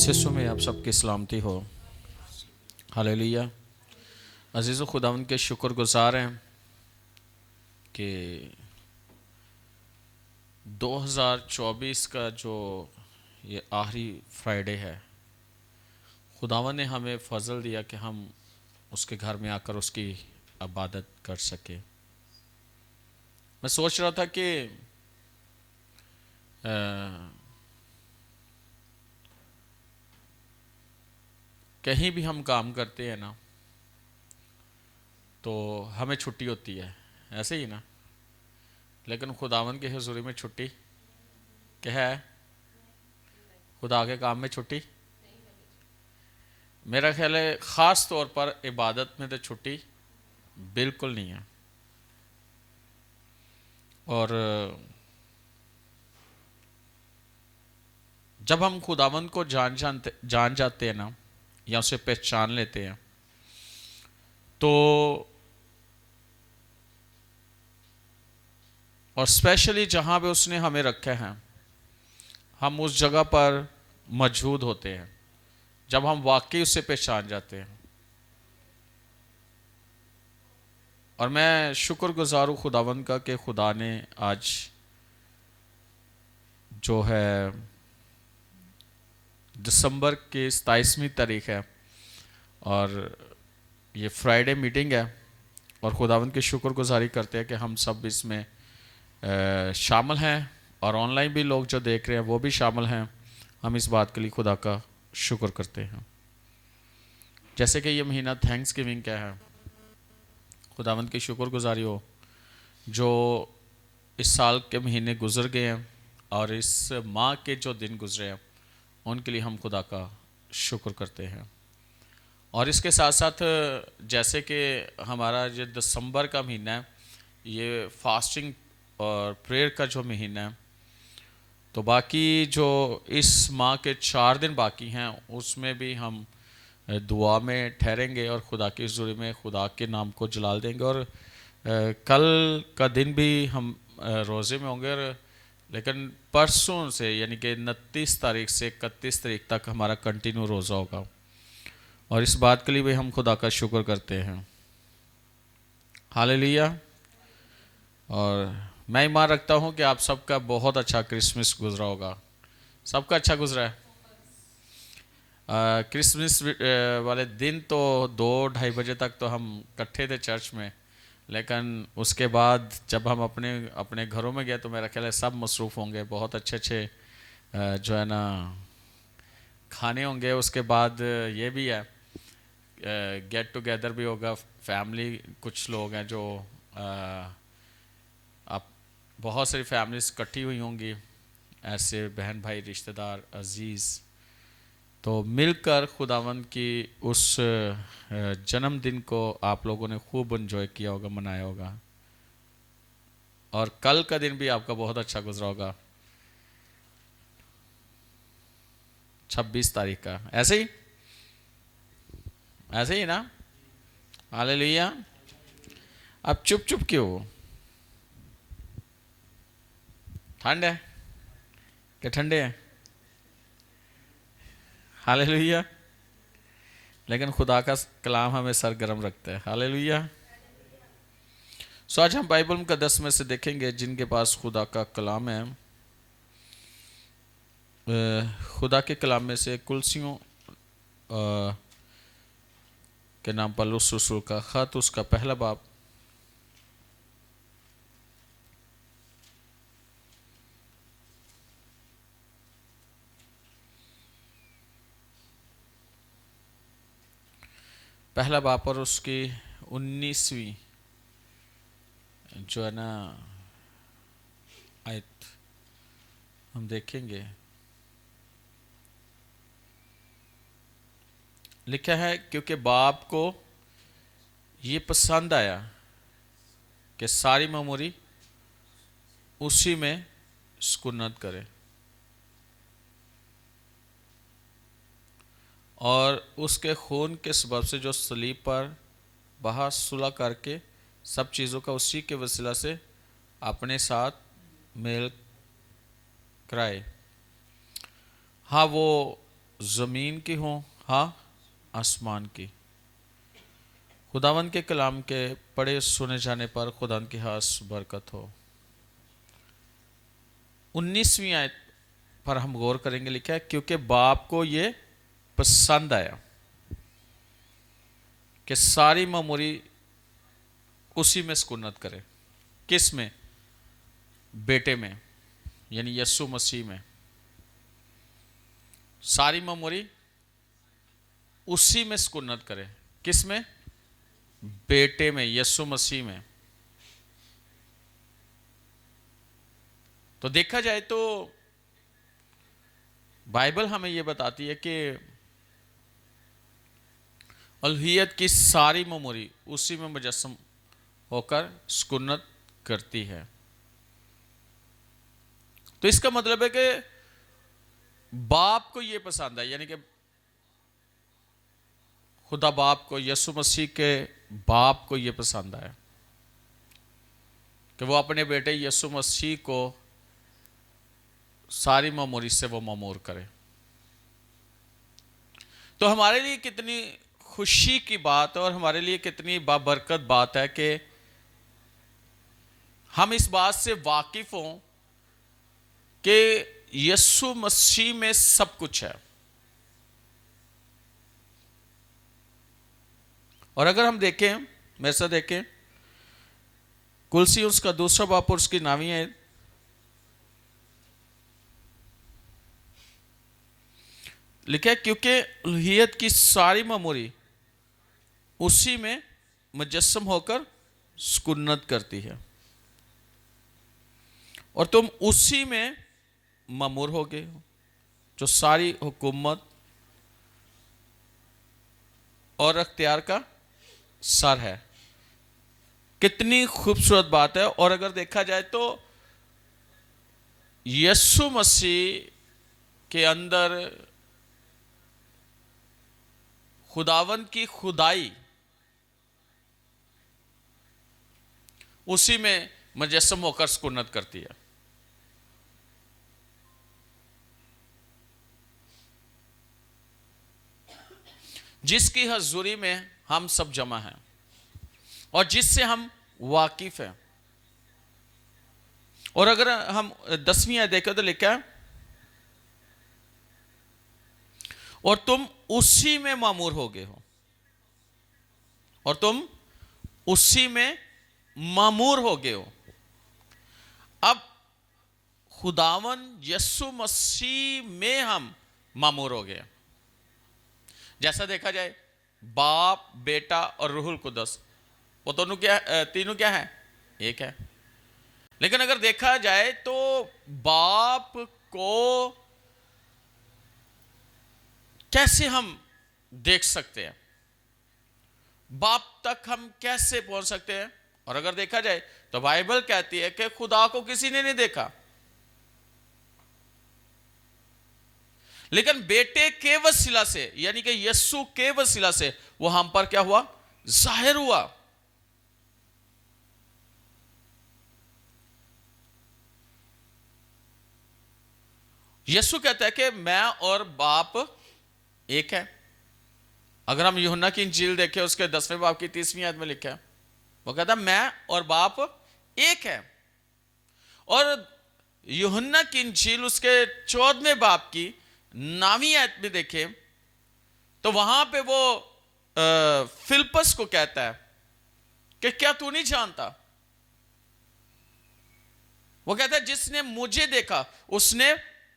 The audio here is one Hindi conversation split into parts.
मसीह में आप सबकी सलामती हो। हालेलुया। अज़ीज़ खुदावंद के शुक्रगुज़ार हैं कि 2024 का जो ये आखिरी फ्राइडे है, खुदावंद ने हमें फ़ज़ल दिया कि हम उसके घर में आकर उसकी इबादत कर सके। मैं सोच रहा था कि कहीं भी हम काम करते हैं ना, तो हमें छुट्टी होती है, ऐसे ही ना। लेकिन खुदावंद के हुज़ूरी में छुट्टी क्या है? खुदा के काम में छुट्टी मेरा ख्याल है ख़ास तौर पर इबादत में तो छुट्टी बिल्कुल नहीं है। और जब हम खुदावंद को जान जाते हैं ना, या उसे पहचान लेते हैं, तो और स्पेशली जहाँ पे उसने हमें रखे हैं, हम उस जगह पर मौजूद होते हैं जब हम वाकई उससे पहचान जाते हैं। और मैं शुक्रगुज़ार हूँ खुदावंद का कि खुदा ने आज जो है दिसंबर की 27वीं तारीख है और ये फ्राइडे मीटिंग है, और खुदावंद की शुक्रगुजारी करते हैं कि हम सब इसमें शामिल हैं, और ऑनलाइन भी लोग जो देख रहे हैं वो भी शामिल हैं। हम इस बात के लिए खुदा का शुक्र करते हैं। जैसे कि ये महीना थैंक्स गिविंग का है, खुदावंद की शुक्रगुजारी हो जो इस साल के महीने गुजर गए हैं और इस माह के जो दिन गुजरे हैं उनके लिए हम खुदा का शुक्र करते हैं। और इसके साथ साथ जैसे कि हमारा ये दिसंबर का महीना है, ये फास्टिंग और प्रेयर का जो महीना है, तो बाकी जो इस माह के 4 दिन बाकी हैं उसमें भी हम दुआ में ठहरेंगे और खुदा की हुज़ूरी में खुदा के नाम को जलाल देंगे। और कल का दिन भी हम रोज़े में होंगे, लेकिन परसों से यानी कि 29 तारीख से 31 तारीख तक हमारा कंटिन्यू रोज़ा होगा। और इस बात के लिए भी हम खुदा का शुक्र करते हैं। हालेलुया। और मैं ईमान रखता हूँ कि आप सबका बहुत अच्छा क्रिसमस गुजरा होगा। सबका अच्छा गुजरा है। क्रिसमस वाले दिन तो 2-2:30 बजे तक तो हम इकट्ठे थे चर्च में, लेकिन उसके बाद जब हम अपने अपने घरों में गए तो मेरा ख्याल है सब मसरूफ़ होंगे, बहुत अच्छे अच्छे जो है ना खाने होंगे। उसके बाद ये भी है गेट टुगेदर भी होगा, फैमिली कुछ लोग हैं जो आप बहुत सारी फैमिलीज इकट्ठी हुई होंगी, ऐसे बहन भाई रिश्तेदार अजीज़, तो मिलकर खुदावंद की उस जन्मदिन को आप लोगों ने खूब एंजॉय किया होगा, मनाया होगा। और कल का दिन भी आपका बहुत अच्छा गुजरा होगा, 26 तारीख का। ऐसे ही ना। हालेलुया। अब चुप चुप क्यों? ठंड है कि ठंडे है? हालेलुया। लेकिन खुदा का कलाम हमें सरगर्म रखता है। हालेलुया। सो आज हम बाइबल मुकद्दस में से देखेंगे जिनके पास खुदा का कलाम है। खुदा के कलाम में से कुलसियों के नाम पौलुस रसूल का खत, उसका पहला बाब, पहला बाब और उसकी 19वीं जो है ना आयत हम देखेंगे। लिखा है, क्योंकि बाप को ये पसंद आया कि सारी ममूरी उसी में सुकूनत करे, और उसके खून के सबब से जो सलीब पर बहा सुलह करके सब चीज़ों का उसी के वसीला से अपने साथ मेल कराए। हाँ, वो ज़मीन की हो, हाँ आसमान की। खुदावंद के कलाम के पढ़े सुने जाने पर खुदावंद की खास बरकत हो। 19वीं आयत पर हम गौर करेंगे। लिखा है क्योंकि बाप को ये पसंद आया कि सारी मामूरी उसी में सुकूनत करे। किस में? बेटे में, यानी यीशु मसीह में। सारी मामूरी उसी में सुकूनत करे। किस में? बेटे में, यीशु मसीह में। तो देखा जाए तो बाइबल हमें यह बताती है कि अलूहियत की सारी मामूरी उसी में मुजस्सम होकर सुकूनत करती है। तो इसका मतलब है कि बाप को यह पसंद है, यानी कि खुदा बाप को, यीशु मसीह के बाप को यह पसंद है कि वो अपने बेटे यीशु मसीह को सारी मामूरी से वो मामूर करे। तो हमारे लिए कितनी खुशी की बात और हमारे लिए कितनी बाबरकत बात है कि हम इस बात से वाकिफ हों कि यीशु मसीह में सब कुछ है। और अगर हम देखें, मेरे साथ देखें कुलसी उसका दूसरा बाप और उसकी 9वीं आयत। लिखा है क्योंकि अलूहियत की सारी मामूरी उसी में मुजस्सम होकर सुकूनत करती है और तुम उसी में मामूर हो गए हो, जो सारी हुकूमत और अख्तियार का सर है। कितनी खूबसूरत बात है। और अगर देखा जाए तो यीशु मसीह के अंदर खुदावंद की खुदाई उसी में मुजस्सम होकर सुकूनत करती है। जिसकी हजूरी में हम सब जमा हैं और जिससे हम वाकिफ हैं। और अगर हम 10वीं आयत देखें तो लिखा है और तुम उसी में मामूर हो गए हो, और तुम उसी में मामूर हो गए हो। अब खुदावन यीशु मसीह में हम मामूर हो गए। जैसा देखा जाए बाप, बेटा और रूहुल कुदस, वो दोनों क्या, तीनों क्या है? एक है। लेकिन अगर देखा जाए तो बाप को कैसे हम देख सकते हैं? बाप तक हम कैसे पहुंच सकते हैं? और अगर देखा जाए तो बाइबल कहती है कि खुदा को किसी ने नहीं देखा, लेकिन बेटे के वसीला से, यानी कि यीशु के वसीला से वो हम पर क्या हुआ? जाहिर हुआ। यीशु कहता है कि मैं और बाप एक है। अगर हम यूहन्ना की इंजील देखें, उसके 10वें बाप की 30वीं आयत में लिखा है, वो कहता है मैं और बाप एक है। और यूहन्ना की इंजील उसके 14वें बाप की 9वीं आयत में देखें तो वहां पे वो फिलिप्पस को कहता है कि क्या तू नहीं जानता? वो कहता है जिसने मुझे देखा उसने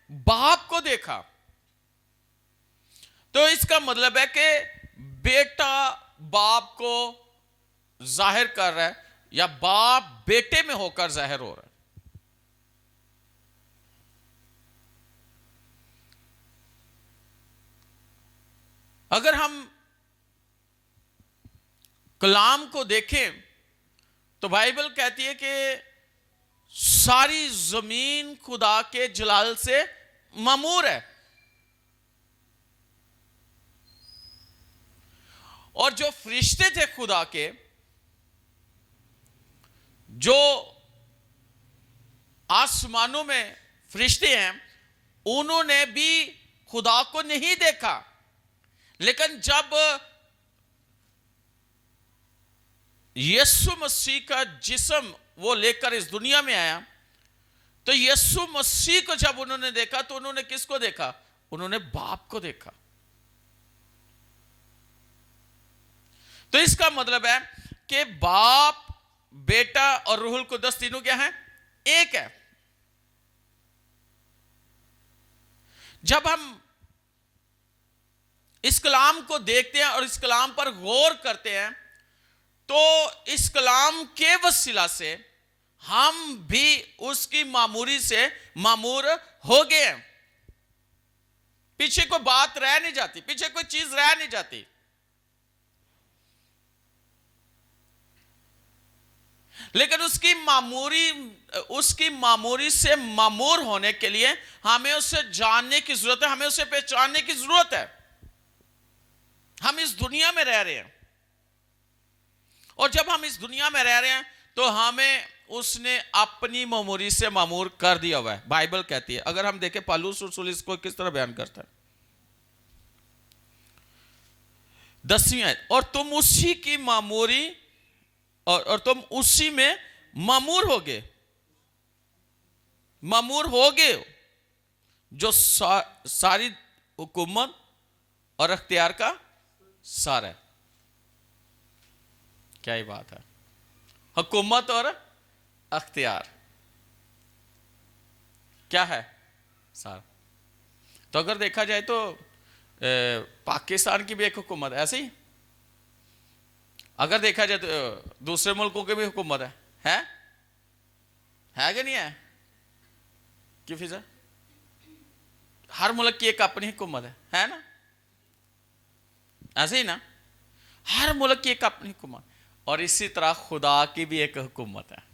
बाप को देखा। तो इसका मतलब है कि बेटा बाप को जाहिर कर रहा है या बाप बेटे में होकर जाहिर हो रहा है। अगर हम कलाम को देखें तो बाइबल कहती है कि सारी जमीन खुदा के जलाल से मामूर है, और जो फरिश्ते थे खुदा के, जो आसमानों में फरिश्ते हैं, उन्होंने भी खुदा को नहीं देखा, लेकिन जब यीशु मसीह का जिस्म वो लेकर इस दुनिया में आया, तो यीशु मसीह को जब उन्होंने देखा तो उन्होंने किसको देखा? उन्होंने बाप को देखा। तो इसका मतलब है कि बाप, बेटा और रूहुल कुद्दस तीनों क्या हैं? एक है। जब हम इस कलाम को देखते हैं और इस कलाम पर गौर करते हैं, तो इस कलाम के वसीला से हम भी उसकी मामूरी से मामूर हो गए हैं। पीछे कोई बात रह नहीं जाती, पीछे कोई चीज रह नहीं जाती। लेकिन उसकी मामूरी से मामूर होने के लिए हमें उसे जानने की जरूरत है, हमें उसे पहचानने की जरूरत है। हम इस दुनिया में रह रहे हैं, और जब हम इस दुनिया में रह रहे हैं तो हमें उसने अपनी मामूरी से मामूर कर दिया हुआ है। बाइबल कहती है, अगर हम देखें पौलुस रसूल इसको किस तरह बयान करता है, 10वीं आयत, और तुम उसी की मामूरी और तुम उसी में मामूर होगे जो सारी हुकूमत और अख्तियार का सार है। क्या ही बात है, हुकूमत और अख्तियार क्या है? सार। तो अगर देखा जाए तो पाकिस्तान की भी एक हुकूमत है, ऐसे ही अगर देखा जाए तो दूसरे मुल्कों की भी हुकूमत है कि नहीं है? क्यों फिजा? हर मुल्क की एक अपनी हुकूमत है ना? ऐसे ही ना, हर मुल्क की एक अपनी हुकूमत, और इसी तरह खुदा की भी एक हुकूमत है।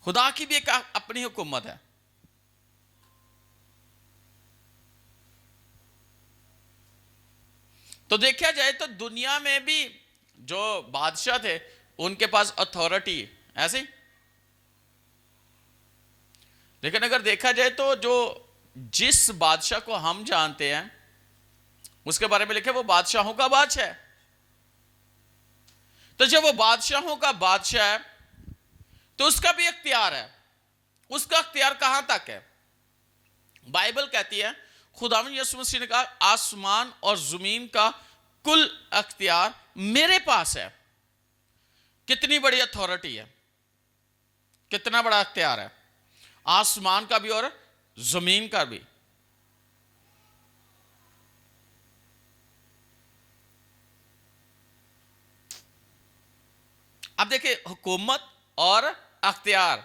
खुदा की भी एक अपनी हुकूमत है। तो देखा जाए तो दुनिया में भी जो बादशाह थे उनके पास अथॉरिटी ऐसे ही, लेकिन अगर देखा जाए तो जो जिस बादशाह को हम जानते हैं उसके बारे में लिखे वो बादशाहों का बादशाह है। तो जब वो बादशाहों का बादशाह है तो उसका भी अख्तियार है। उसका अख्तियार कहां तक है? बाइबल कहती है, खुदावंद यीशु मसीह ने कहा, आसमान और जमीन का कुल अख्तियार मेरे पास है। कितनी बड़ी अथॉरिटी है, कितना बड़ा अख्तियार है, आसमान का भी और जमीन का भी। अब देखिए, हुकूमत और अख्तियार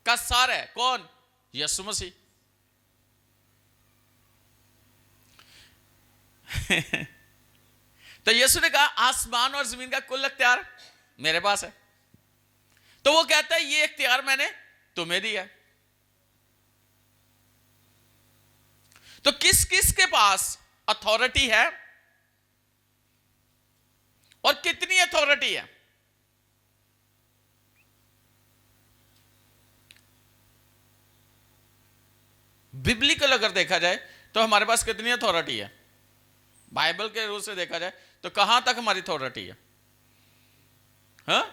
का सार है कौन? यीशु मसीह। तो यीशु ने कहा आसमान और जमीन का कुल अख्तियार मेरे पास है। तो वो कहता है ये अख्तियार मैंने तुम्हें दिया। तो किस किस के पास अथॉरिटी है और कितनी अथॉरिटी है? बिब्लिकल अगर देखा जाए तो हमारे पास कितनी अथॉरिटी है? बाइबल के रूल से देखा जाए तो कहां तक हमारी अथॉरिटी है? हाँ,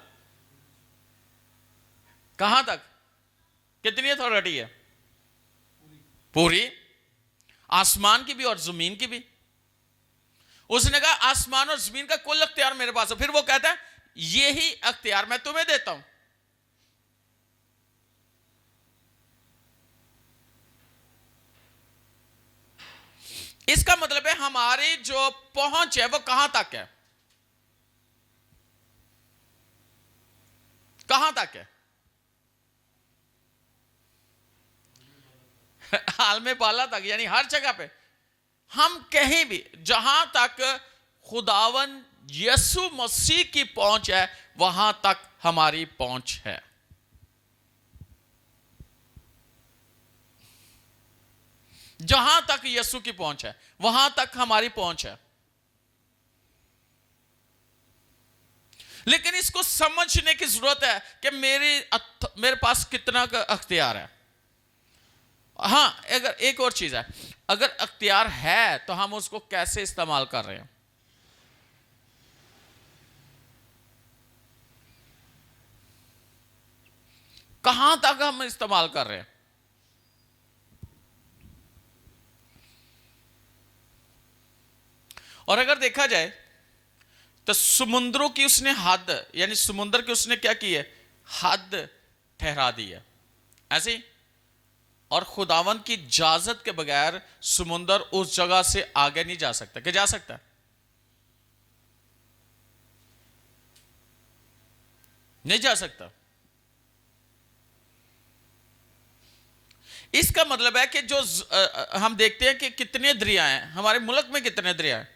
कहां तक, कितनी अथॉरिटी है? पूरी, आसमान की भी और जमीन की भी। उसने कहा आसमान और जमीन का कुल अख्तियार मेरे पास है। फिर वो कहता है यही अख्तियार मैं तुम्हें देता हूं। इसका मतलब है हमारी जो पहुंच है वो कहां तक है? कहां तक है? हाल में पाला तक, यानी हर जगह पे। हम कहीं भी जहां तक खुदावन यीशु मसीह की पहुंच है वहां तक हमारी पहुंच है। जहां तक यीशु की पहुंच है वहां तक हमारी पहुंच है। लेकिन इसको समझने की जरूरत है कि मेरे पास कितना का अख्तियार है। हाँ, अगर एक और चीज है, अगर अख्तियार है तो हम उसको कैसे इस्तेमाल कर रहे हैं। कहां तक हम इस्तेमाल कर रहे हैं। और अगर देखा जाए तो समुद्रों की उसने हद, यानी समुद्र की उसने क्या की है, हद ठहरा दी है ऐसे ही। और खुदावंद की इजाजत के बगैर समुद्र उस जगह से आगे नहीं जा सकता। क्या जा सकता है? नहीं जा सकता। इसका मतलब है कि जो हम देखते हैं कि कितने दरिया हैं हमारे मुल्क में, कितने दरिया हैं,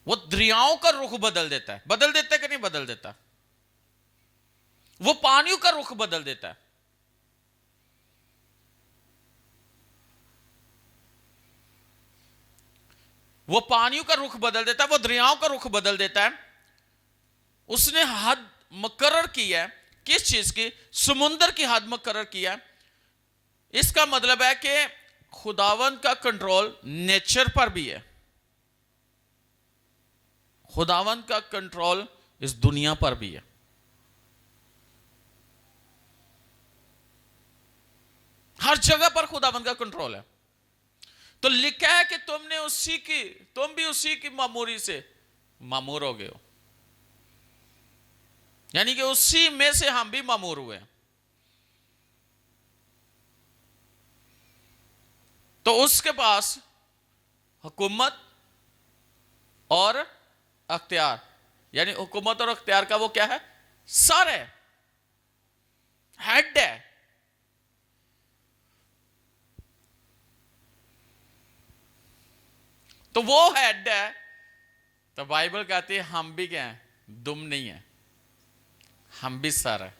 वो दरियाओं का रुख बदल देता है। बदल देता है कि नहीं बदल देता? वो पानियों का रुख बदल देता है। वो पानियों का रुख बदल देता है, वो दरियाओं का रुख बदल देता है। उसने हद मुकर्रर की है। किस चीज की? समुंदर की हद मुकर्रर किया है। इसका मतलब है कि खुदावंद का कंट्रोल नेचर पर भी है। खुदावंद का कंट्रोल इस दुनिया पर भी है। हर जगह पर खुदावंद का कंट्रोल है। तो लिखा है कि तुम भी उसी की मामूरी से मामूर हो गए हो, यानी कि उसी में से हम भी मामूर हुए। तो उसके पास हुकूमत और अख्तियार, यानी हुकूमत और अख्तियार का वो क्या है? सर है, हेड है। तो वो हेड है। तो बाइबल कहती है हम भी क्या हैं? दुम नहीं है, हम भी सर है।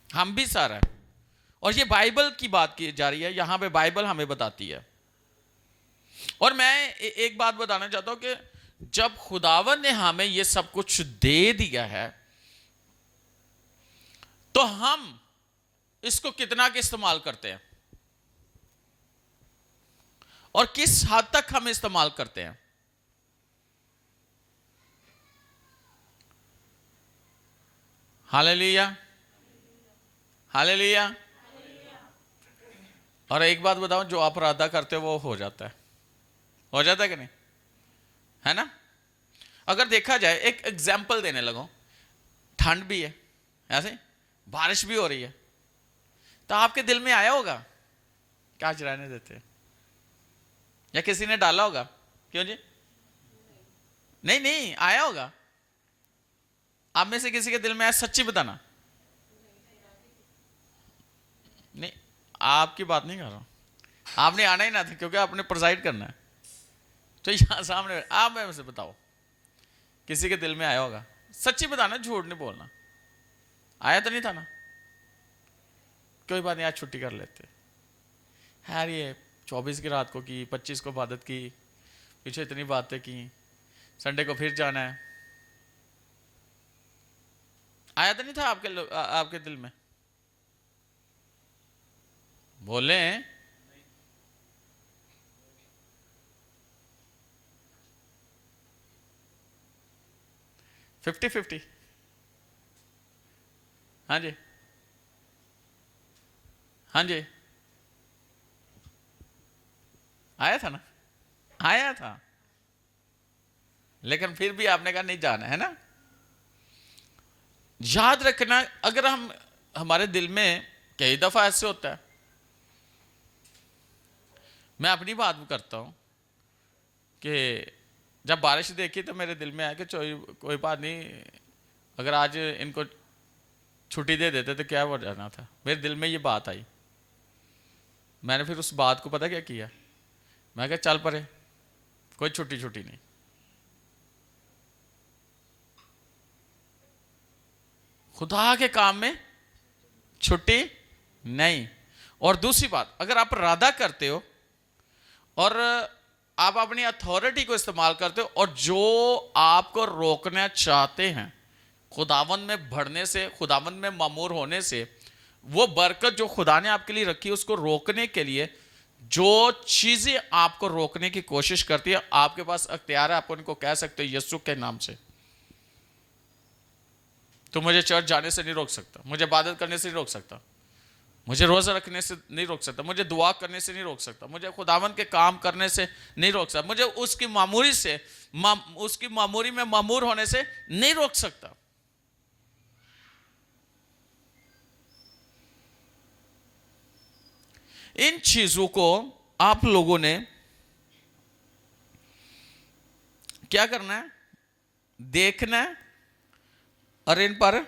हम भी सर है। और ये बाइबल की बात की जा रही है यहां पे, बाइबल हमें बताती है। और मैं एक बात बताना चाहता हूं कि जब खुदावन ने हमें ये सब कुछ दे दिया है तो हम इसको कितना के इस्तेमाल करते हैं और किस हद तक हम इस्तेमाल करते हैं। Hallelujah, hallelujah. और एक बात बताओ, जो आप इरादा करते हो वो हो जाता है। हो जाता है कि नहीं? है ना? अगर देखा जाए, एक एग्जाम्पल देने लगो, ठंड भी है ऐसे, बारिश भी हो रही है, तो आपके दिल में आया होगा क्या आज रहने देते हैं, या किसी ने डाला होगा? क्यों जी? नहीं नहीं, आया होगा। आप में से किसी के दिल में आया? सच्ची बताना। नहीं, आपकी बात नहीं कर रहा हूं। आपने आना ही ना था क्योंकि आपने प्रोसाइड करना है। तो यहां सामने आप में से बताओ, किसी के दिल में आया होगा? सच्ची बताना, झूठ नहीं बोलना। आया तो नहीं था ना? कोई बात नहीं, आज छुट्टी कर लेते यार। ये 24 की रात को की, 25 को इबादत की, पीछे इतनी बातें की, संडे को फिर जाना है। आया तो नहीं था आपके दिल में? बोले 50-50। हाँ जी, हाँ जी, आया था ना? आया था, लेकिन फिर भी आपने कहा नहीं जाना है ना। याद रखना, अगर हमारे दिल में कई दफा ऐसे होता है। मैं अपनी बात करता हूं कि जब बारिश देखी तो मेरे दिल में आया कि कोई बात नहीं, अगर आज इनको छुट्टी दे देते तो क्या हो जाना था। मेरे दिल में ये बात आई। मैंने फिर उस बात को पता क्या किया, मैं कहा चल परे, कोई छुट्टी छुट्टी नहीं। खुदा के काम में छुट्टी नहीं। और दूसरी बात, अगर आप इरादा करते हो और आप अपनी अथॉरिटी को इस्तेमाल करते हो और जो आपको रोकना चाहते हैं, खुदावन में बढ़ने से, खुदावन में मामूर होने से, वो बरकत जो खुदा ने आपके लिए रखी है उसको रोकने के लिए जो चीजें आपको रोकने की कोशिश करती है, आपके पास अख्तियार है, आप उनको कह सकते हो यीशु के नाम से, तो मुझे चर्च जाने से नहीं रोक सकता, मुझे इबादत करने से नहीं रोक सकता, मुझे रोजा रखने से नहीं रोक सकता, मुझे दुआ करने से नहीं रोक सकता, मुझे खुदावन के काम करने से नहीं रोक सकता, मुझे उसकी मामूरी से उसकी मामूरी में मामूर होने से नहीं रोक सकता। इन चीजों को आप लोगों ने क्या करना है, देखना है और इन पर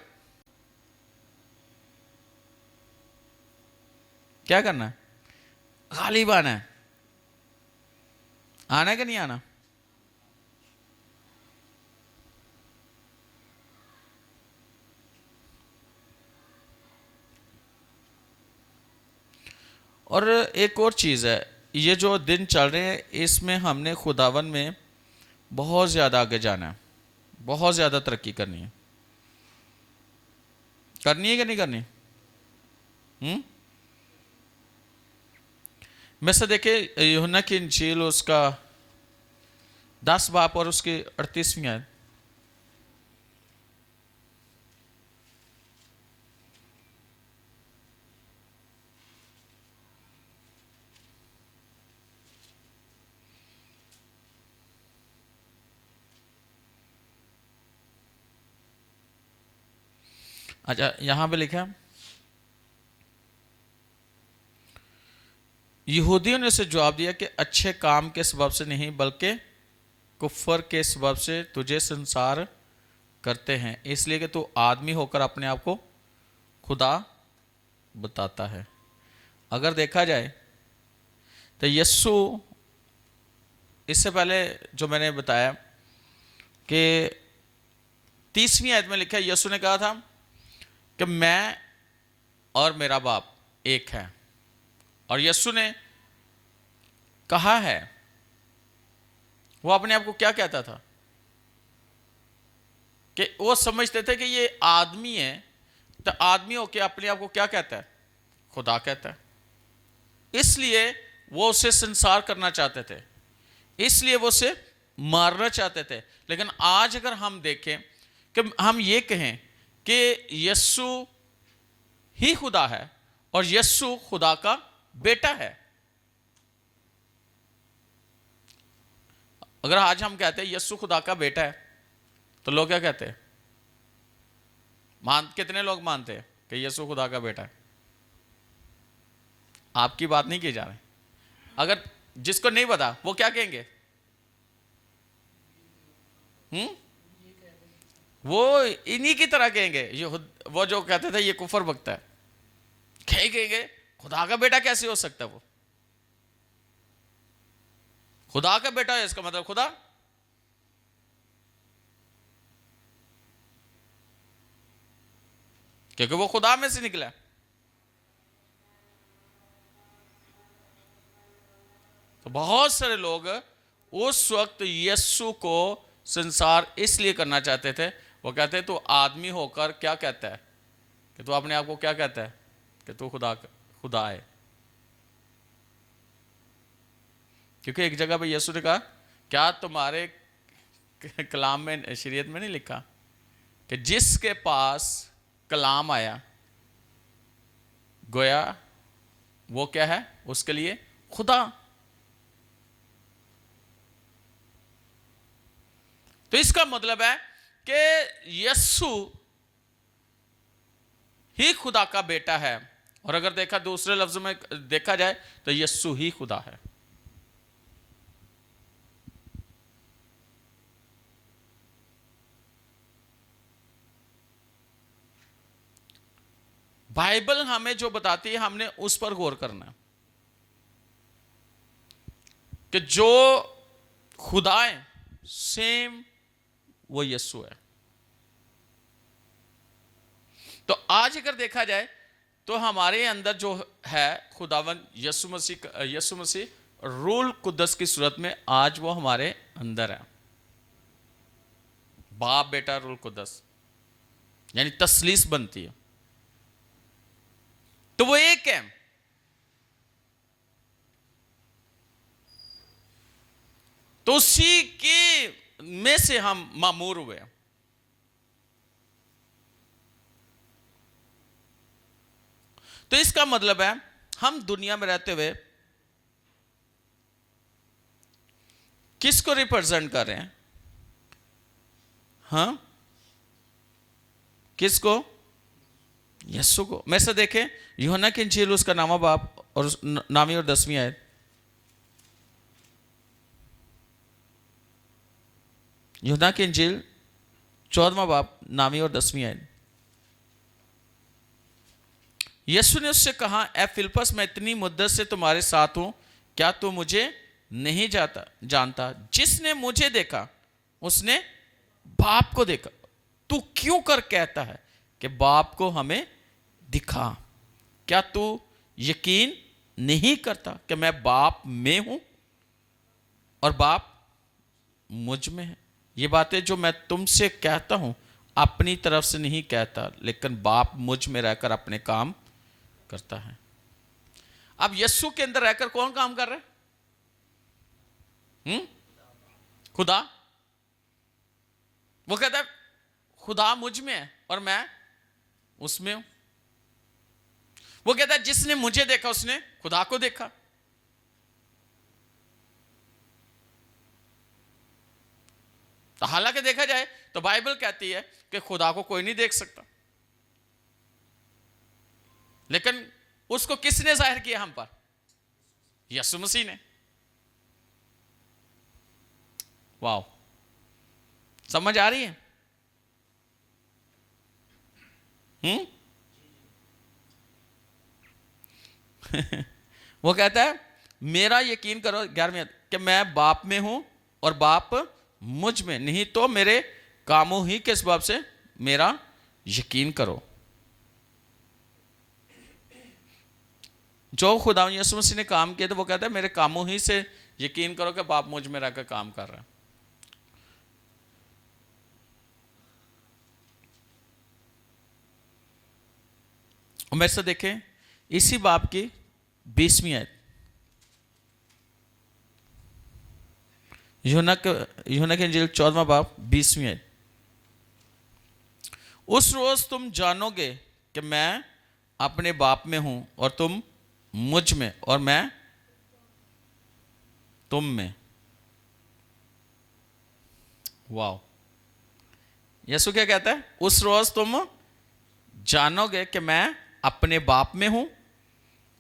क्या करना है, गालिब आना है। आना है कि नहीं आना? और एक और चीज़ है, ये जो दिन चल रहे हैं इसमें हमने खुदावन में बहुत ज़्यादा आगे जाना है, बहुत ज़्यादा तरक्की करनी है। करनी है कि नहीं करनी? में से देखे यूहन्ना की इंजील उसका 10 बाब और उसकी 38वीं आयत। अच्छा, यहां पे लिखा है, यहूदियों ने उसे जवाब दिया कि अच्छे काम के सबब से नहीं बल्कि कुफर के सबब से तुझे संसार करते हैं, इसलिए कि तू आदमी होकर अपने आप को खुदा बताता है। अगर देखा जाए तो यस्सु, इससे पहले जो मैंने बताया कि 30वीं आयत में लिखा है, यस्सु ने कहा था कि मैं और मेरा बाप एक है। और यस्सु ने कहा है, वो अपने आप को क्या कहता था कि वो समझते थे कि ये आदमी है, तो आदमी होके अपने आप को क्या कहता है, खुदा कहता है। इसलिए वो उसे संसार करना चाहते थे, इसलिए वो उसे मारना चाहते थे। लेकिन आज अगर हम देखें कि हम ये कहें कि यस्सु ही खुदा है और यस्सु खुदा का बेटा है, अगर आज हम कहते हैं यस्सु खुदा का बेटा है, तो लोग क्या कहते हैं? कितने लोग मानते हैं कि यस्सु खुदा का बेटा है? आपकी बात नहीं की जा रही। अगर जिसको नहीं पता वो क्या कहेंगे? वो इन्हीं की तरह कहेंगे, ये वो जो कहते थे ये कुफर बकता है, कहेंगे खुदा का बेटा कैसे हो सकता है? वो खुदा का बेटा है, इसका मतलब खुदा। क्योंकि वो खुदा में से निकला। तो बहुत सारे लोग उस वक्त यस्सु को संसार इसलिए करना चाहते थे, वो कहते तो आदमी होकर क्या कहता है कि तू अपने आप को क्या कहता है कि तू खुदा है। क्योंकि एक जगह पे यीशु ने कहा, क्या तुम्हारे कलाम में, शरीयत में नहीं लिखा कि जिसके पास कलाम आया गोया वो क्या है उसके लिए खुदा। तो इसका मतलब है कि यस्सु ही खुदा का बेटा है। और अगर देखा दूसरे लफ्ज में देखा जाए तो यस्सु ही खुदा है। बाइबल हमें जो बताती है हमने उस पर गौर करना है कि जो खुदा है सेम वो यस्सु है। तो आज अगर देखा जाए तो हमारे अंदर जो है खुदावन यस्सु मसीह रूल कुद्दस की सूरत में आज वो हमारे अंदर है। बाप बेटा रूल कुद्दस। यानी तसलीस बनती है, तो वो एक है। तो उसी के में से हम मामूर हुए। तो इसका मतलब है हम दुनिया में रहते हुए किसको रिप्रेजेंट कर रहे हैं? हाँ, किसको? यीशु को। मैं से देखें यूहन्ना की इंजील उसका नामा बाप और नामी और 10वीं आयत। यूहन्ना की इंजील 14वां बाप नामी और 10वीं आयत। यीशु ने उससे कहा, ए फिलिप्पस, मैं इतनी मुद्दत से तुम्हारे साथ हूं, क्या तू मुझे नहीं जानता? जिसने मुझे देखा उसने बाप को देखा। तू क्यों कर कहता है कि बाप को हमें दिखा? क्या तू यकीन नहीं करता कि मैं बाप में हूं और बाप मुझ में है? ये बातें जो मैं तुमसे कहता हूं अपनी तरफ से नहीं कहता, लेकिन बाप मुझ में रहकर अपने काम करता है। अब यीशु के अंदर रहकर कौन काम कर रहा है? खुदा। वो कहता है खुदा मुझ में है और मैं उसमें हूं। वो कहता है जिसने मुझे देखा उसने खुदा को देखा। तो हालांकि देखा जाए तो बाइबल कहती है कि खुदा को कोई नहीं देख सकता, लेकिन उसको किसने जाहिर किया हम पर? यीशु मसीह ने। वाह, समझ आ रही है? वो कहता है मेरा यकीन करो 11वें कि मैं बाप में हूं और बाप मुझ में, नहीं तो मेरे कामों ही के सबब से मेरा यकीन करो। जो खुदा यीशु मसीह ने काम किया, तो वो कहता है मेरे कामों ही से यकीन करो कि बाप मुझ में रहकर काम कर रहा है। और मेरे से देखें इसी बाप की 20वीं आयत, यूहन्ना की इंजील 14वां बाप 20वीं आयत। उस रोज तुम जानोगे कि मैं अपने बाप में हूं और तुम मुझ में और मैं तुम में। वाह, यीशु क्या कहता है? उस रोज तुम जानोगे कि मैं अपने बाप में हूं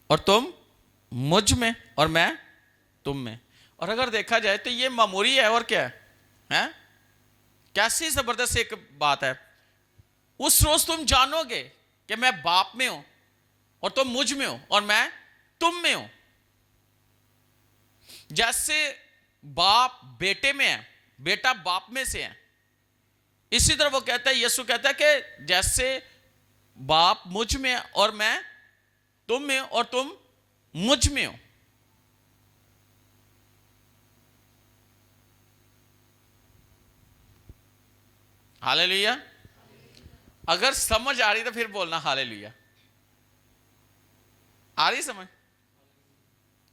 और तुम मुझ में और मैं तुम में। और अगर देखा जाए तो ये मामूली है और क्या है? कैसी जबरदस्त एक बात है। उस रोज तुम जानोगे कि मैं बाप में हूं और तुम मुझ में हो और मैं तुम में हूं। जैसे बाप बेटे में है, बेटा बाप में से है, इसी तरह वो कहता है, यीशु कहता है कि जैसे बाप मुझ में है और मैं तुम में और तुम मुझ में हो। हालेलुया। अगर समझ आ रही तो फिर बोलना हालेलुया। आ रही समझ?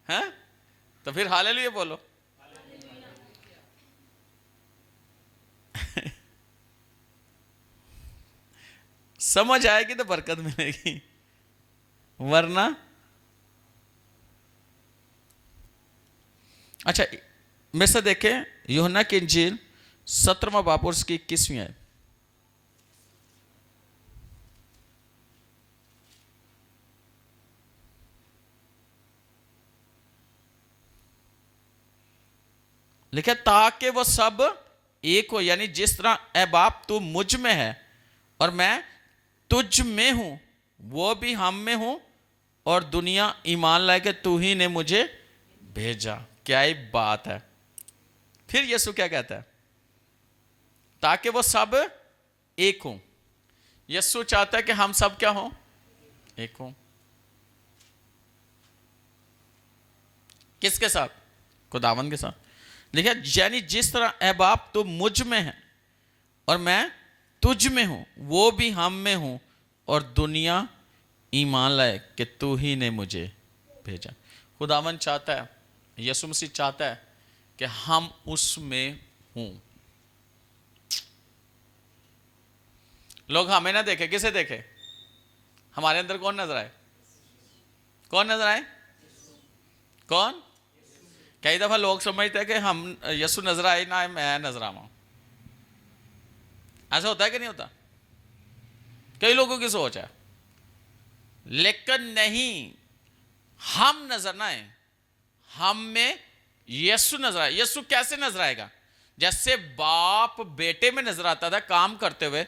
है तो फिर हालेलुया बोलो। समझ आएगी तो बरकत मिलेगी, वरना। अच्छा, में से देखें यूहन्ना की इंजील 17वां बाप और उसकी 21वीं आयत। लिखा ताकि वो सब एक हो, यानी जिस तरह ए बाप तू मुझ में है और मैं तुझ में हूं, वो भी हम में हूं, और दुनिया ईमान लाए कि तू ही ने मुझे भेजा। क्या ही बात है। फिर यीशु क्या कहता है? ताकि वो सब एक हों। यीशु चाहता है कि हम सब क्या हों? एक हों। किसके साथ? खुदावंद के साथ। देखिए, यानी जिस तरह ए बाप तो मुझ में है और मैं तुझ में हूं, वो भी हम में हूं, और दुनिया ईमान लाए कि तू ही ने मुझे भेजा। खुदावन चाहता है, यीशु मसीह चाहता है कि हम उसमें हूं। लोग हमें ना देखे, किसे देखे? हमारे अंदर कौन नजर आए? कौन नजर आए? कौन? कई दफा लोग समझते हैं कि हम यीशु नजर आए ना, मैं नजर आवा। ऐसा होता है कि नहीं होता? कई लोगों की सोच है, लेकिन नहीं, हम नजर ना आए, हम में यीशु नजर आए। यीशु कैसे नजर आएगा? जैसे बाप बेटे में नजर आता था काम करते हुए,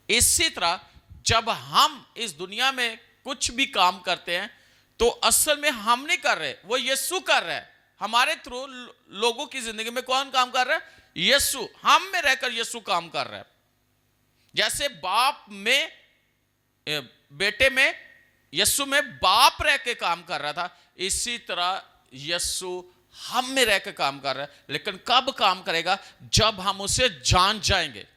इसी तरह जब हम इस दुनिया में कुछ भी काम करते हैं तो असल में हम नहीं कर रहे, वो यीशु कर रहा है। हमारे थ्रू लोगों की जिंदगी में कौन काम कर रहा है? यीशु। हम में रहकर यीशु काम कर रहा है। जैसे बाप में, बेटे में, यीशु में बाप रह के काम कर रहा था, इसी तरह यीशु हम में रह के काम कर रहा है। लेकिन कब काम करेगा? जब हम उसे जान जाएंगे,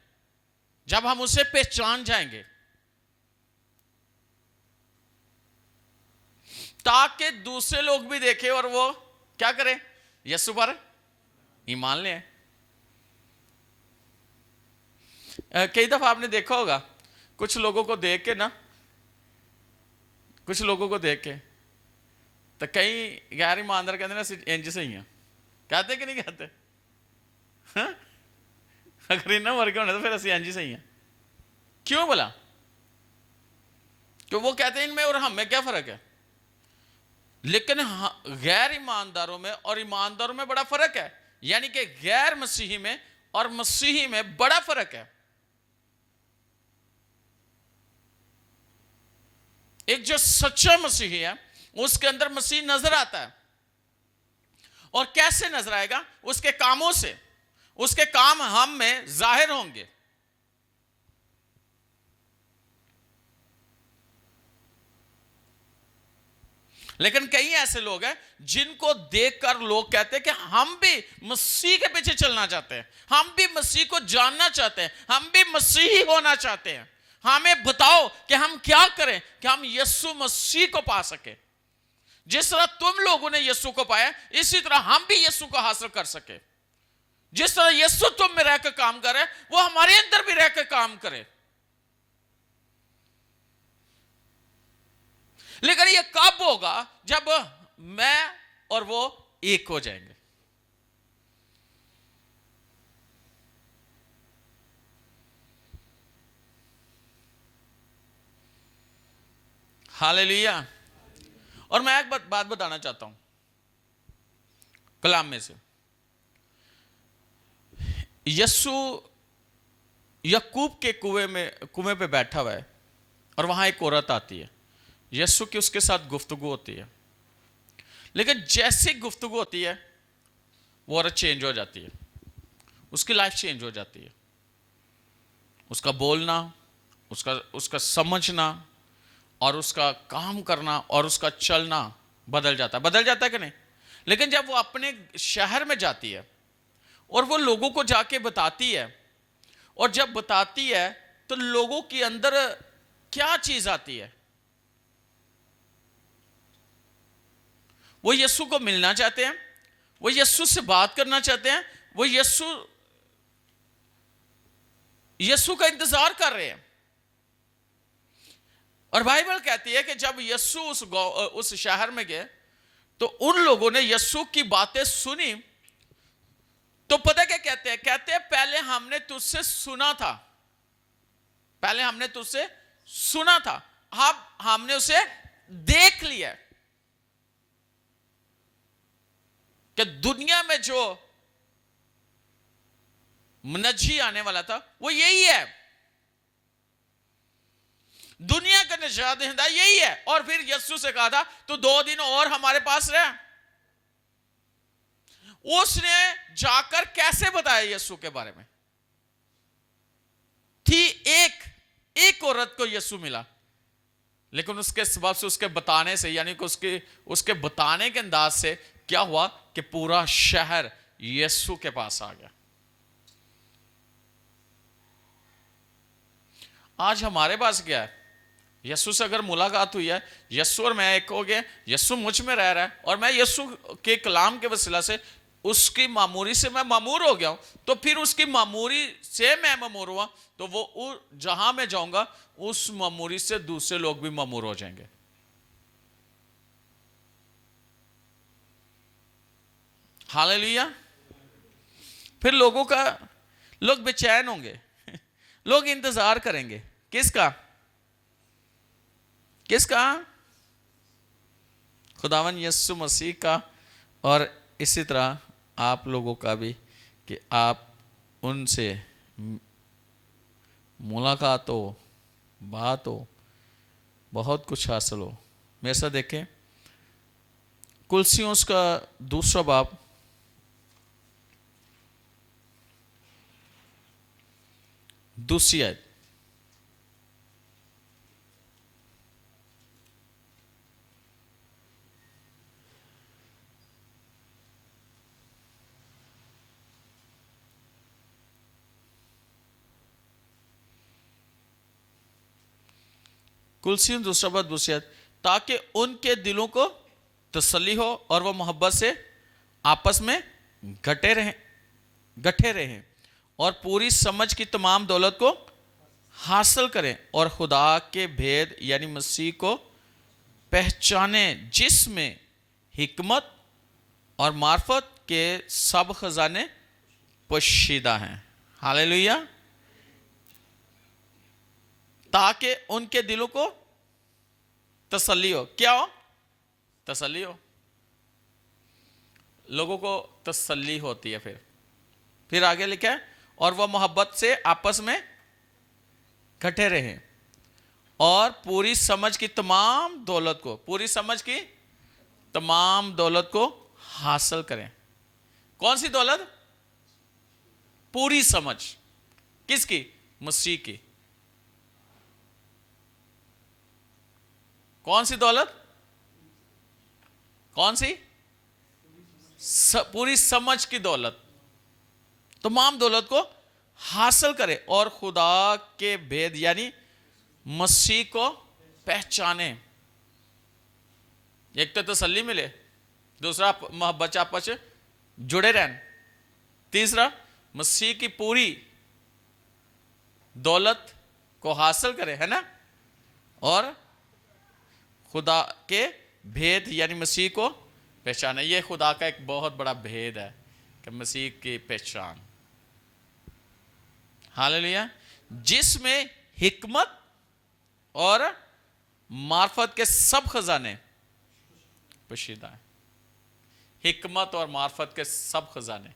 जब हम उसे पहचान जाएंगे, ताकि दूसरे लोग भी देखें और वो क्या करें? यीशु पर ईमान ले। कई दफा आपने देखा होगा, कुछ लोगों को देख के ना, कुछ लोगों को देख के तो कई गैर ईमानदार कहते ना इंज से ही है। कहते कि नहीं कहते? हाँ? अगर इन्ना वर्ग होने तो फिर असं इंज से ही है। क्यों बोला? क्यों? वो कहते हैं इनमें और हम में क्या फर्क है? लेकिन गैर ईमानदारों में और ईमानदारों में बड़ा फर्क है। यानी कि गैर मसीही में और मसीही में बड़ा फर्क है। एक जो सच्चा मसीही है उसके अंदर मसीह नजर आता है। और कैसे नजर आएगा? उसके कामों से। उसके काम हम में जाहिर होंगे। लेकिन कई ऐसे लोग हैं जिनको देखकर लोग कहते हैं कि हम भी मसीह के पीछे चलना चाहते हैं, हम भी मसीह को जानना चाहते हैं, हम भी मसीही होना चाहते हैं। हमें बताओ कि हम क्या करें कि हम यीशु मसीह को पा सके। जिस तरह तुम लोगों ने यीशु को पाया, इसी तरह हम भी यीशु को हासिल कर सके। जिस तरह यीशु तुम में रहकर काम करे, वो हमारे अंदर भी रहकर काम करे। लेकिन ये कब होगा? जब मैं और वो एक हो जाएंगे। हालेलुया। और मैं एक बात बताना चाहता हूं कलाम में से। यीशु यकूब के कुएं पे बैठा हुआ है और वहां एक औरत आती है। यीशु की उसके साथ गुफ्तगू होती है। लेकिन जैसी गुफ्तगू होती है वो औरत चेंज हो जाती है, उसकी लाइफ चेंज हो जाती है। उसका बोलना, उसका समझना और उसका काम करना और उसका चलना बदल जाता है कि नहीं? लेकिन जब वो अपने शहर में जाती है और वो लोगों को जाके बताती है, और जब बताती है तो लोगों के अंदर क्या चीज आती है? वो यीशु को मिलना चाहते हैं, वो यीशु से बात करना चाहते हैं, वो यीशु का इंतजार कर रहे हैं। और बाइबल कहती है कि जब यीशु उस शहर में गए तो उन लोगों ने यीशु की बातें सुनी। तो पता क्या कहते हैं? कहते हैं पहले हमने तुझसे सुना था, पहले हमने तुझसे सुना था, अब हमने उसे देख लिया कि दुनिया में जो मुनज्जी आने वाला था वो यही है, दुनिया का निजात दहिंदा यही है। और फिर यीशु से कहा था तू 2 दिन और हमारे पास रह। उसने जाकर कैसे बताया यीशु के बारे में? थी एक औरत को यीशु मिला, लेकिन उसके सबब से, उसके बताने से, यानी कि उसके बताने के अंदाज से क्या हुआ कि पूरा शहर यीशु के पास आ गया। आज हमारे पास क्या है? यस्सु से अगर मुलाकात हुई है, यस्सु और मैं एक हो गए, यस्सु मुझ में रह रहा है और मैं यस्सु के कलाम के वसीला से उसकी मामूरी से मैं मामूर हो गया हूं, तो फिर उसकी मामूरी से मैं मामूर हुआ, तो वो जहां मैं जाऊंगा उस मामूरी से दूसरे लोग भी मामूर हो जाएंगे। हालेलुया। फिर लोग बेचैन होंगे, लोग इंतजार करेंगे। किसका? किसका? खुदावन यीशु मसीह का। और इसी तरह आप लोगों का भी, कि आप उनसे मुलाकात हो, बात हो, बहुत कुछ हासिल हो। मेरे साथ देखें कुलसियों का 2 बाब, दूसरी आयत। कुलसियों 2 बाब दूसरी आयत, ताकि उनके दिलों को तसल्ली हो और वह मोहब्बत से आपस में गठे रहें और पूरी समझ की तमाम दौलत को हासिल करें और खुदा के भेद यानी मसीह को पहचाने, जिसमें हिकमत और मार्फत के सब खजाने पोशीदा हैं। हालेलुया। ताकि उनके दिलों को तसल्ली हो। क्या हो? तसल्ली हो। लोगों को तसल्ली होती है। फिर आगे लिखा है, और वह मोहब्बत से आपस में इकट्ठे रहें और पूरी समझ की तमाम दौलत को हासिल करें। कौन सी दौलत? पूरी समझ। किसकी? मसीह की। कौन सी दौलत? कौन सी? पूरी समझ की दौलत, तमाम दौलत को हासिल करे और खुदा के भेद यानी मसीह को पहचाने। एक तो तसल्ली मिले, दूसरा मोहब्बत आपस में जुड़े रहन, तीसरा मसीह की पूरी दौलत को हासिल करे, है ना, और खुदा के भेद यानी मसीह को पहचाने। ये खुदा का एक बहुत बड़ा भेद है कि मसीह की पहचान। हालेलुया। जिसमें हिकमत और मार्फत के सब खजाने पोशीदा है। हिकमत और मार्फत के सब खजाने,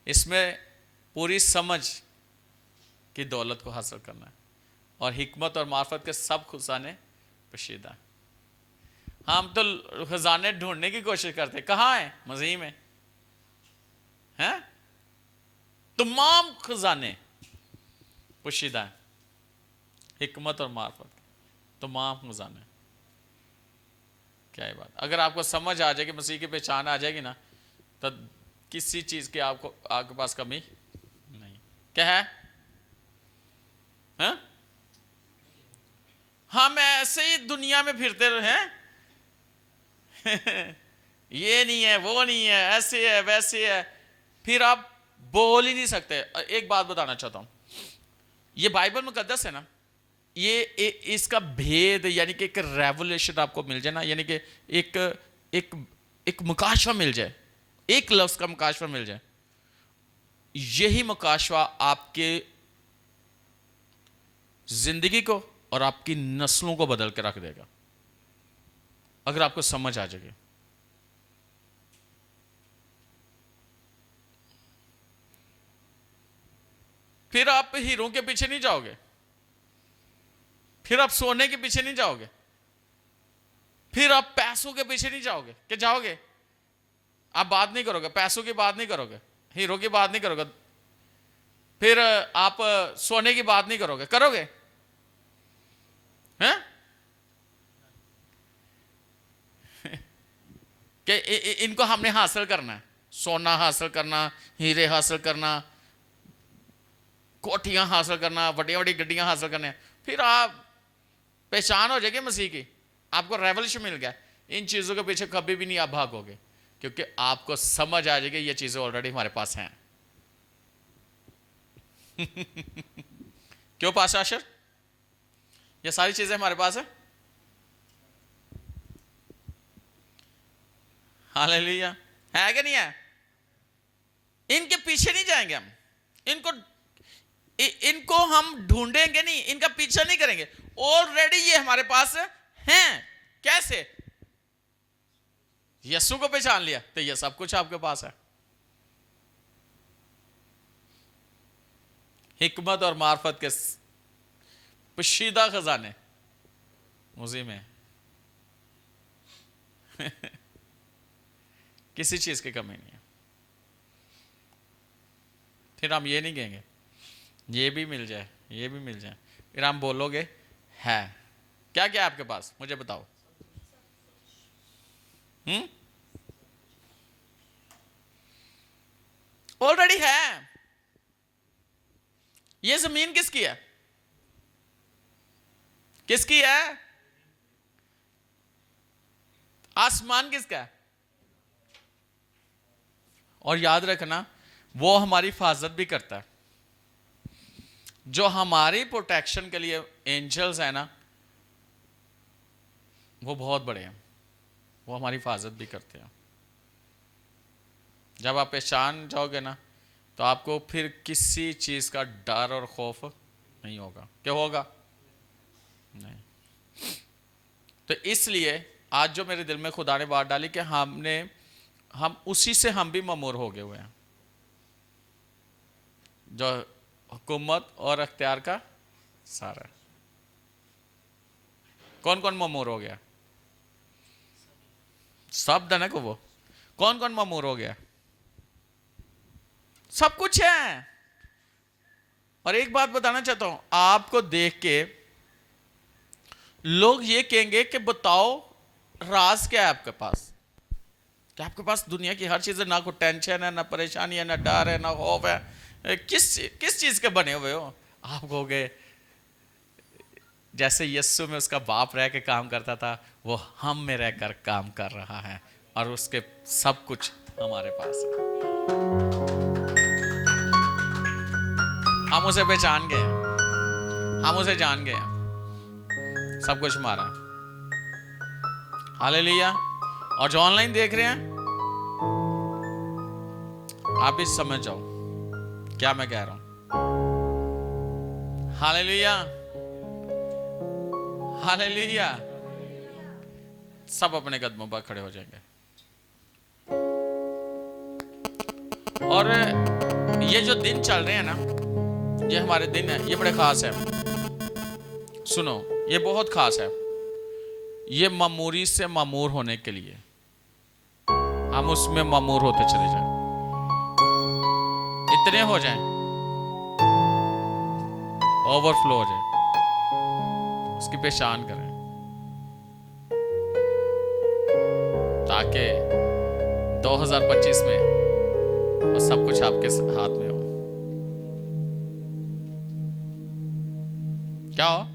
इसमें पूरी समझ की दौलत को हासिल करना है और हिकमत और मार्फत के सब खजाने पोशीदा है। हम तो खजाने ढूंढने की कोशिश करते, कहाँ है? मसीह में हैं। तमाम खजाने पोशीदा है, हिकमत और मार्फत तमाम खजाने। क्या है बात? अगर आपको समझ आ जाएगी, मसीह की पहचान आ जाएगी ना, तो किसी चीज की आपके पास कमी नहीं। क्या है? हैं? हम ऐसे ही दुनिया में फिरते रहे हैं ये नहीं है, वो नहीं है, ऐसे है, वैसे है, फिर आप बोल ही नहीं सकते। एक बात बताना चाहता हूं, ये बाइबल मुकद्दस है ना, ये इसका भेद यानी कि एक रेवलेशन आपको मिल जाए ना, यानी कि एक मुकाशवा मिल जाए, एक लफ्ज का मुकाशवा मिल जाए, यही मुकाशवा आपके जिंदगी को और आपकी नस्लों को बदल के रख देगा, अगर आपको समझ आ जाएगी। फिर आप हीरो के पीछे नहीं जाओगे, फिर आप सोने के पीछे नहीं जाओगे, फिर आप पैसों के पीछे नहीं जाओगे। क्या जाओगे? आप बात नहीं करोगे, पैसों की बात नहीं करोगे, हीरो की बात नहीं करोगे, फिर आप सोने की बात नहीं करोगे, करोगे? हैं? कि इनको हमने हासिल करना है, सोना हासिल करना, हीरे हासिल करना, कोठियां हासिल करना, बड़ी बड़ी गड्डियां हासिल करने, फिर आप पहचान हो जाएगी मसीह की, आपको रेवल्यूशन मिल गया। इन चीज़ों के पीछे कभी भी नहीं आप भागोगे, क्योंकि आपको समझ आ जाएगी ये चीज़ें ऑलरेडी हमारे पास हैं। क्यों पास आशर, ये सारी चीज़ें हमारे पास है। हालेलुया, है कि नहीं है? इनके पीछे नहीं जाएंगे हम, इनको हम ढूंढेंगे नहीं, इनका पीछा नहीं करेंगे, ऑलरेडी ये हमारे पास हैं। कैसे? यीशु को पहचान लिया तो ये सब कुछ आपके पास है। हिकमत और मार्फत के पोशीदा खजाने उसी में किसी चीज की कमी नहीं है। फिर हम ये नहीं कहेंगे ये भी मिल जाए, ये भी मिल जाए, फिर हम बोलोगे है क्या क्या आपके पास, मुझे बताओ। ऑलरेडी है। ये जमीन किसकी है? किसकी है? आसमान किसका है? और याद रखना वो हमारी हिफाजत भी करता है। जो हमारी प्रोटेक्शन के लिए एंजल्स है ना, वो बहुत बड़े हैं, वो हमारी हिफाजत भी करते हैं। जब आप पहचान जाओगे ना तो आपको फिर किसी चीज का डर और खौफ नहीं होगा। क्या होगा? नहीं। तो इसलिए आज जो मेरे दिल में खुदा ने बात डाली कि हम उसी से हम भी ममूर हो गए हुए हैं, जो हुकूमत और अख्तियार का सारा। कौन कौन ममूर हो गया? सब धनक वो। कौन कौन ममूर हो गया? सब कुछ है। और एक बात बताना चाहता हूं, आपको देख के लोग ये कहेंगे कि बताओ राज क्या है आपके पास? क्या आपके पास दुनिया की हर चीज है, ना कोई टेंशन है, ना परेशानी है, ना डर है, ना खौफ है, किस चीज के बने हुए हो? आप कहोगे जैसे यीशु में उसका बाप रह के काम करता था, वो हम में रहकर काम कर रहा है और उसके सब कुछ हमारे पास है। हम उसे पहचान गए, हम उसे जान गए, सब कुछ हमारा। हालेलुया। और जो ऑनलाइन देख रहे हैं, आप भी समझ जाओ क्या मैं कह रहा हूं। Hallelujah, hallelujah. सब अपने कदमों पर खड़े हो जाएंगे। और ये जो दिन चल रहे हैं ना, ये हमारे दिन है, ये बड़े खास है। सुनो, ये बहुत खास है। ये ममूरी से ममूर होने के लिए हम उसमें ममूर होते चले जाएं, इतने हो जाएं, ओवरफ्लो हो जाए, उसकी पहचान करें, ताकि 2025 में वो सब कुछ आपके हाथ में हो। क्या हो?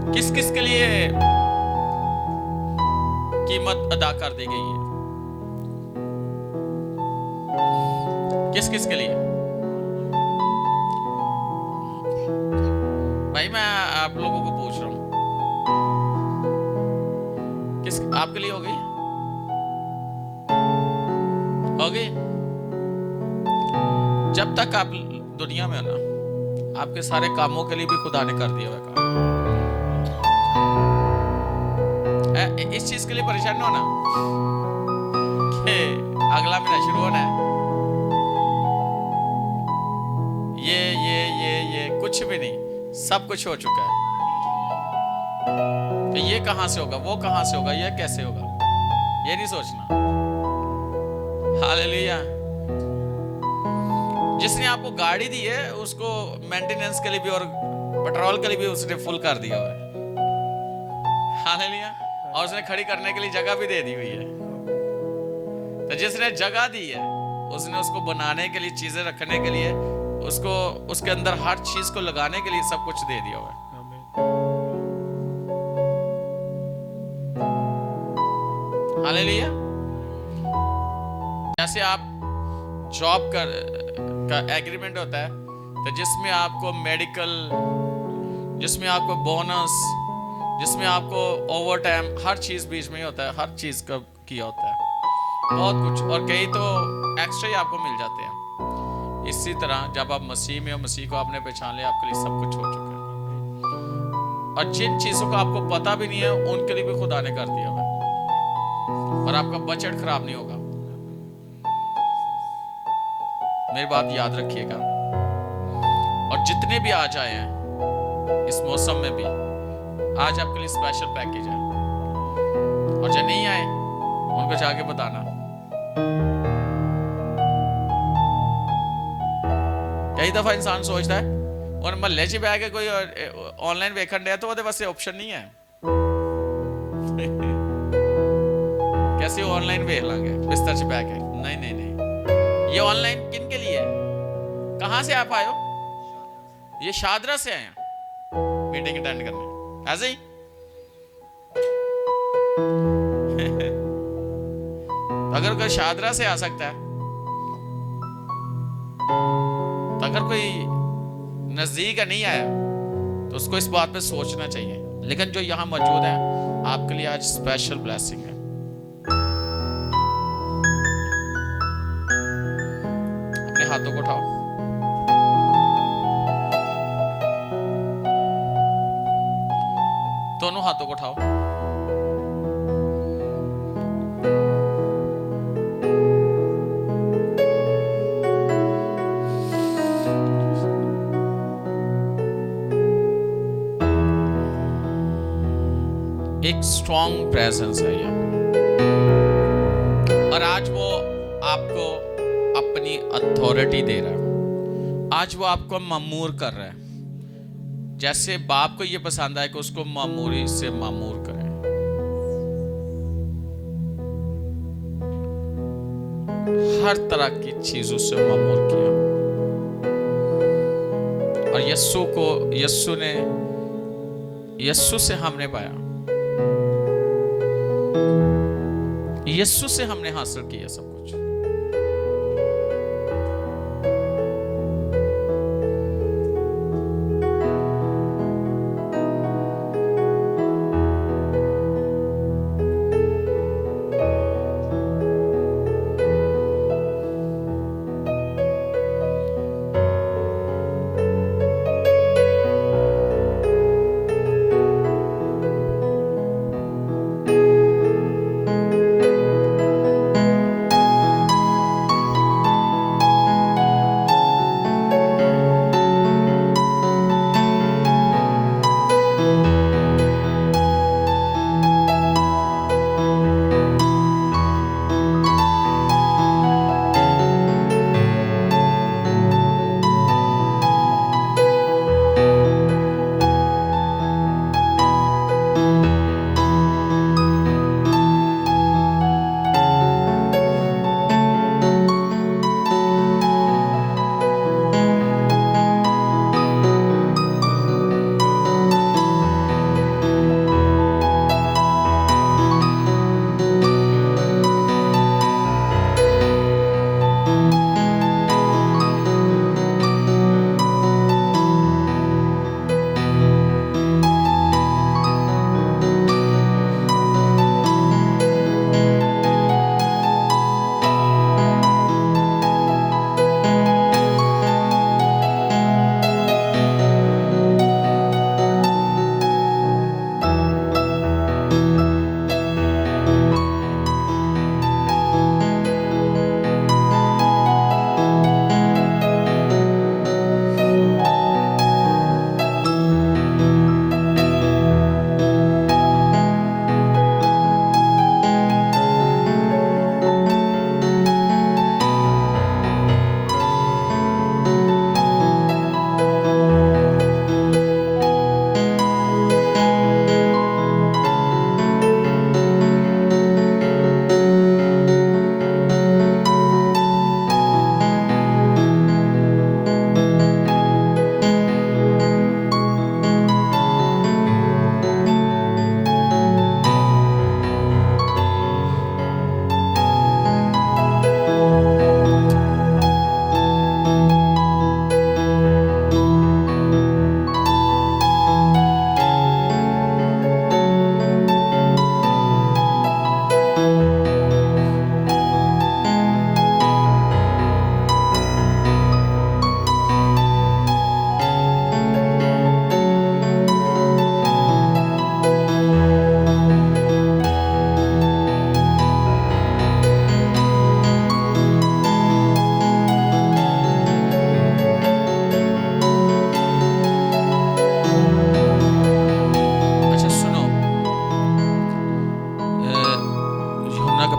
किस किस के लिए कीमत अदा कर दी गई है? किस किस के लिए? भाई मैं आप लोगों को पूछ रहा हूं, किस आपके लिए हो गई? हो गई? तक आप दुनिया में हो ना, आपके सारे कामों के लिए भी खुदा ने कर दिया हुआ काम। इस चीज के लिए परेशान हो ना कि अगला महीना शुरू होना है, ये कुछ भी नहीं, सब कुछ हो चुका है। कि ये कहां से होगा, वो कहां से होगा, ये कैसे होगा, ये नहीं सोचना। हालेलुया। जिसने आपको गाड़ी दी है उसको मेंटेनेंस के लिए भी और पेट्रोल के लिए भी उसने फुल कर दिया हुआ है। हालेलुया। और उसने खड़ी करने के लिए जगह भी दे दी हुई है। तो जिसने जगह दी है उसने उसको बनाने के लिए, चीजें रखने के लिए, उसको उसके अंदर हर चीज को लगाने के लिए सब कुछ दे दिया हुआ है। हालेलुया। जैसे आप जॉब का एग्रीमेंट होता है, तो जिसमें आपको मेडिकल, जिसमें आपको बोनस, जिसमें आपको ओवर टाइम, हर चीज बीच में ही होता है, हर चीज का किया होता है, बहुत कुछ, और कई तो एक्स्ट्रा ही आपको मिल जाते हैं। इसी तरह जब आप मसीह में हो, मसीह को आपने पहचान लिया, आपके लिए सब कुछ हो चुका है। और जिन चीजों का आपको पता भी नहीं है उनके लिए भी खुदा ने कर दिया हुआ है, और आपका बजट खराब नहीं होगा। मेरी बात याद रखिएगा। और जितने भी आ जाए हैं इस मौसम में भी, आज आपके लिए स्पेशल पैकेज है। और जो नहीं आए उनको जाके बताना। कई दफा इंसान सोचता है और महल्ले च बह के कोई ऑनलाइन वेखन दिया तो वो वास्ते ऑप्शन नहीं है। कैसे ऑनलाइन वेख लांगे बिस्तर च बह के? नहीं नहीं नहीं। ये ऑनलाइन किन के लिए है? कहां से आप आए हो? ये शादरा से आए हैं मीटिंग अटेंड करने, ऐसे ही। अगर कोई शादरा से आ सकता है, तो अगर कोई नजदीक नहीं आया तो उसको इस बात पे सोचना चाहिए। लेकिन जो यहां मौजूद है, आपके लिए आज स्पेशल ब्लेसिंग है। अपने हाथों को उठाओ, दोनों हाथों को उठाओ। एक स्ट्रॉन्ग प्रेजेंस है ये, और आज वो आपको अपनी अथॉरिटी दे रहा है। आज वो आपको मामूर कर रहा है। जैसे बाप को ये पसंद है कि उसको मामूरी से मामूर करें। हर तरह की चीजों से मामूर किया। और यस्सु से हमने पाया, यस्सु से हमने हासिल किया सब कुछ।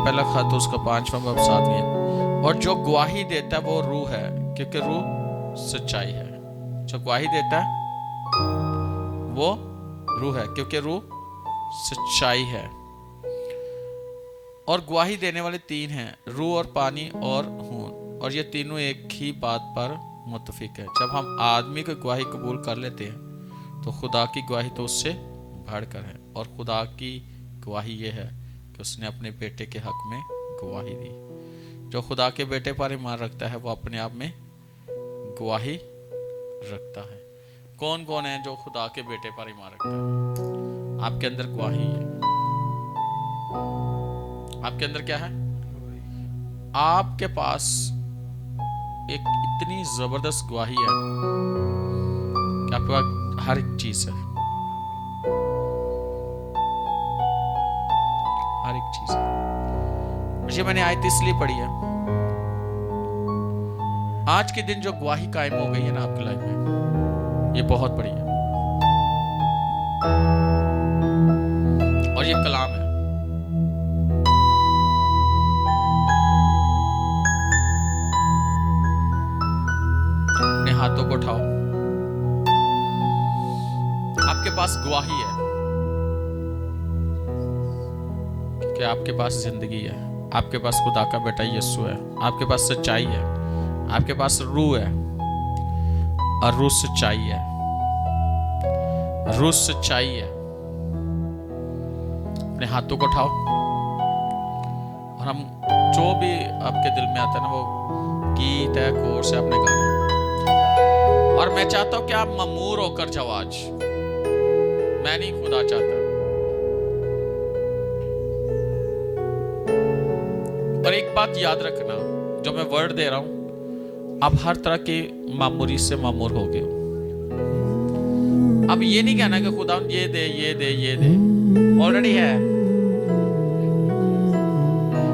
पहला खत उसका 5वां बाब 7वें। और जो गवाही देता है वो रूह है, क्योंकि रूह सच्चाई है। जो गवाही देता है वो रूह है, क्योंकि रूह सच्चाई है। और गवाही देने वाले 3 हैं, रूह और पानी और खून, और ये तीनों एक ही बात पर मुत्तफिक है। जब हम आदमी की गवाही कबूल कर लेते हैं तो खुदा की गवाही तो उससे बढ़कर है। और खुदा की गवाही ये है कि उसने अपने बेटे के हक में गवाही दी। जो खुदा के बेटे पर ईमान रखता है वो अपने आप में गवाही रखता है। कौन कौन है जो खुदा के बेटे पर ईमान रखता है? आपके अंदर गवाही है। आपके अंदर क्या है? आपके पास एक इतनी जबरदस्त गवाही है कि आपके पास हर एक चीज है, हर एक चीज है। ये मैंने आयत इसलिए पढ़ी है, आज के दिन जो गवाही कायम हो गई है ना आपकी लाइफ में, ये बहुत बड़ी है। और ये कलाम है। अपने हाथों को उठाओ, आपके पास गवाही है, क्योंकि आपके पास जिंदगी है, आपके पास खुदा का बेटा यीशु है, आपके पास सच्चाई है, आपके पास रूह है, और रूह सच्चाई है, रूह सच्चाई है। अपने हाथों को उठाओ और हम जो भी आपके दिल में आता है ना, वो गीत है, कोर्स है, अपने गाने। और मैं चाहता हूं कि आप ममूर होकर जाओ आज। मैं नहीं, खुदा चाहता। और एक बात याद रखना, जो मैं वर्ड दे रहा हूं, आप हर तरह की मामूरी से मामूर हो गए। अब ये नहीं कहना कि खुदा ये दे ये दे ये दे, ऑलरेडी है।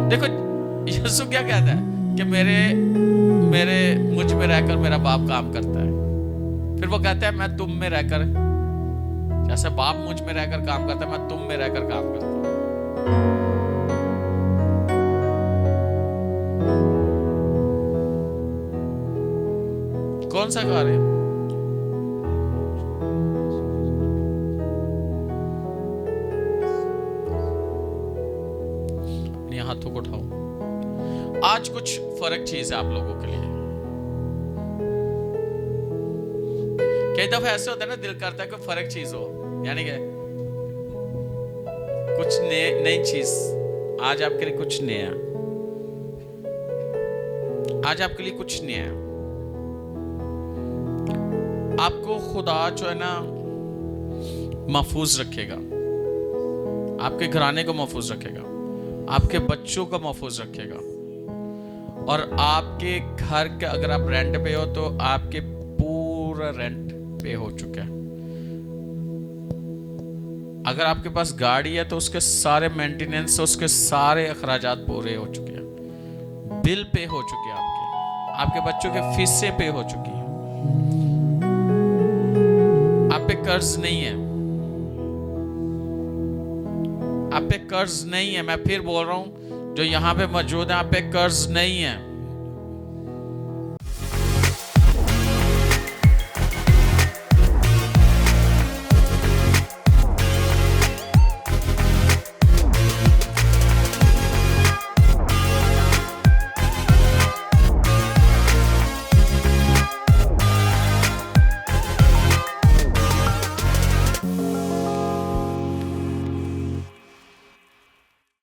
देखो यीशु क्या कहता है कि मेरे मुझ में रहकर मेरा बाप काम करता है। फिर वो कहता है मैं तुम में रहकर, जैसे बाप मुझ में रहकर काम करता है, मैं तुम में रहकर काम करता हूं। कौन सा कार्य? अपने हाथों को उठाओ। आज कुछ फर्क चीज है आप लोगों के लिए। कई दफा ऐसे होता है ना, दिल करता है कोई फर्क चीज हो, यानी कि कुछ नई चीज। आज आपके लिए कुछ नया, आज आपके लिए कुछ नया। आपको खुदा जो है ना महफूज रखेगा, आपके घराने को महफूज रखेगा, आपके बच्चों को महफूज रखेगा। और आपके घर के, अगर आप रेंट पे हो तो आपके पूरा रेंट पे हो चुका है। अगर आपके पास गाड़ी है तो उसके सारे मेंटेनेंस, उसके सारे अखराजात पूरे हो चुके हैं, बिल पे हो चुके हैं, आपके बच्चों के फीसें पे हो चुकी है, आप पे कर्ज नहीं है, आप पे कर्ज नहीं है। मैं फिर बोल रहा हूं, जो यहां पे मौजूद है, आप पे कर्ज नहीं है।